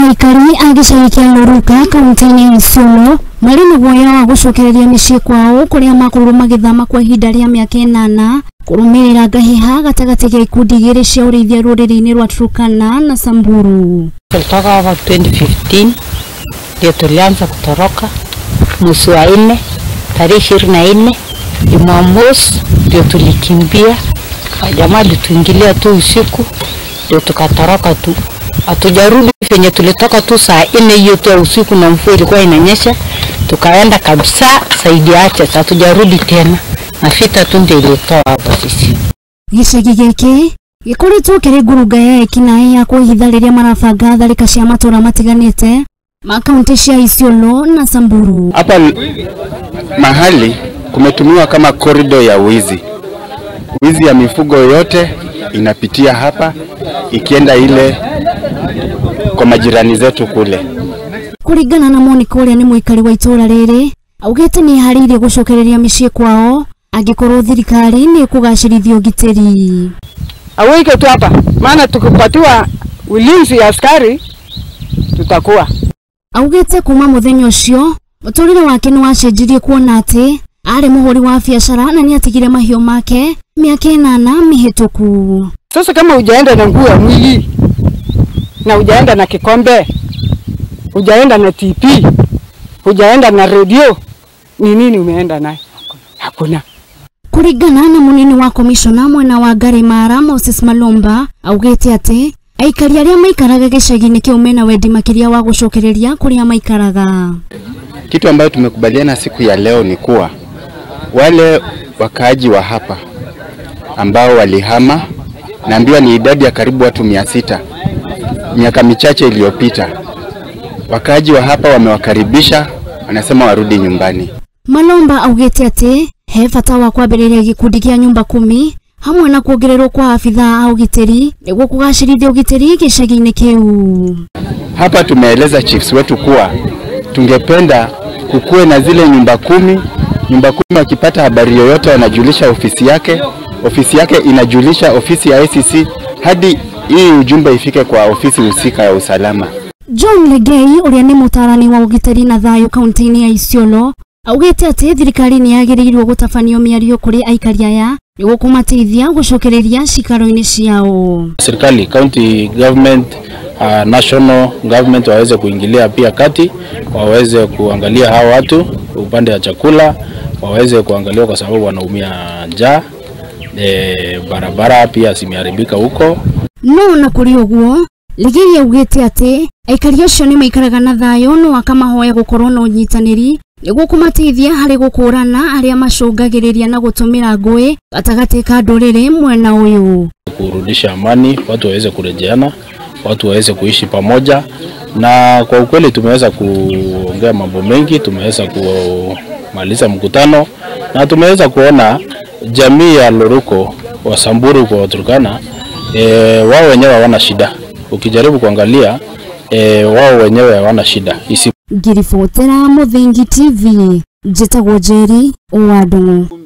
Aikari agicarikia Loruka kaunti-ini ya Isiolo mari na guoya wa gucokereria micii kwao kuria makorwo magithama kwa ihinda ria miaka 8 kurumirira ngahiha gatagati ga ikundi igiri cia urithia ruriri-ini rwa Turkana na Samburu. Kutoka hapa 2015 ndio tulianza kutoroka mwezi wa 4 tarehe 24 Jumamosi ndio tulikimbia. Jamaa tuingilia tu usiku ndio tukatoroka tu. Hatujarudi penye tulitoka tu saa 4 hiyo tu usiku na mvua ilikuwa inanyesha. Tukaenda kabisa saidi acha hatujarudi tena. Na vita tu ndio ilitoa hapa sisi. Gicagi giki gikoretwo kiri ngurunga ya ekinaĩ ya kwĩhitha rĩrĩa marabanga tharĩka cia matũra matiganĩte makaunti cia Isiolo na Samburu. Hapa mahali kumetumiwa kama corridor ya wizi. Wizi ya mifugo yote inapitia hapa ikienda ile kwa majirani zetu kule. Kuringana na Monica uria ni muikari wa itura riri augite ni haririe gucokereria micii kwao angikorwo thirikari ni kugacirithio giteri. Aweke tu hapa maana tukipatiwa ulinzi ya askari tutakuwa. Augite kuma muthenya ucio muturire wake ni wacenjirie kuona ati ari muhuri wa biacara na ni atigire mahio make miaka 8 mihituku. Sasa kama hujaenda na nguo ya mwili na hujaenda na kikombe, hujaenda na TP, hujaenda na radio, ni nini umeenda naye? Hakuna. Kuringana na munini wa komishona mwena wa Garimara Moses Malomba augite ati aikari aria maikaraga gicagi-ini kiu mena wendi makiria wa gucokereria kuria maikaraga. Kitu ambayo tumekubaliana siku ya leo ni kuwa wale wakaaji wa hapa ambao walihama, naambiwa ni idadi ya karibu watu 600 miaka michache iliyopita, wakaaji wa hapa wamewakaribisha, wanasema warudi nyumbani. Malomba augite ati he bata wa kwambĩrĩria gikundi kia nyumba 10 hamwe na kuongererwo kwa afitha a ugiteri niguo kugacirithia ugiteri gicagi-ini kiu. Hapa tumeeleza chiefs wetu kuwa tungependa kukuwe na zile nyumba 10. Nyumba 10 wakipata habari yoyote wanajulisha ofisi yake inajulisha ofisi ya ICC hadi hii ujumbe ifike kwa ofisi husika ya usalama. John Legei uria ni mutarani wa ugiteri na thayu kaunti-ini ya Isiolo augite ati thirikari ni yagĩrĩirwo gũtabanio mĩario kuri aikari aya niguo kumateithia gucokereria cikaro-ini ciao. Serikali, county government, national government waweze kuingilia pia kati, waweze kuangalia hao watu upande wa chakula, waweze kuangalia kwa sababu wanaumia njaa. Barabara pia zimeharibika huko. No na kuri uguo Legei augite ati aikari acio ni maikaraga na thayu no akamahoya gukorwo na unyitaniri niguo kumateithia hari gukurana aria macungagiriria na gutumira ngui gatagati ka nduriri mwena uyu. Kurudisha amani, watu waweze kurejeana, watu waweze kuishi pamoja, na kwa ukweli tumeweza kuongea mambo mengi, tumeweza kumaliza mkutano na tumeweza kuona jamii ya Loruko wa Samburu kwa Turkana wao wenyewe hawana shida. Ukijaribu kuangalia wao wenyewe hawana shida. Ngiribotera Muthingi TV njitagwo Njeri Owandungu.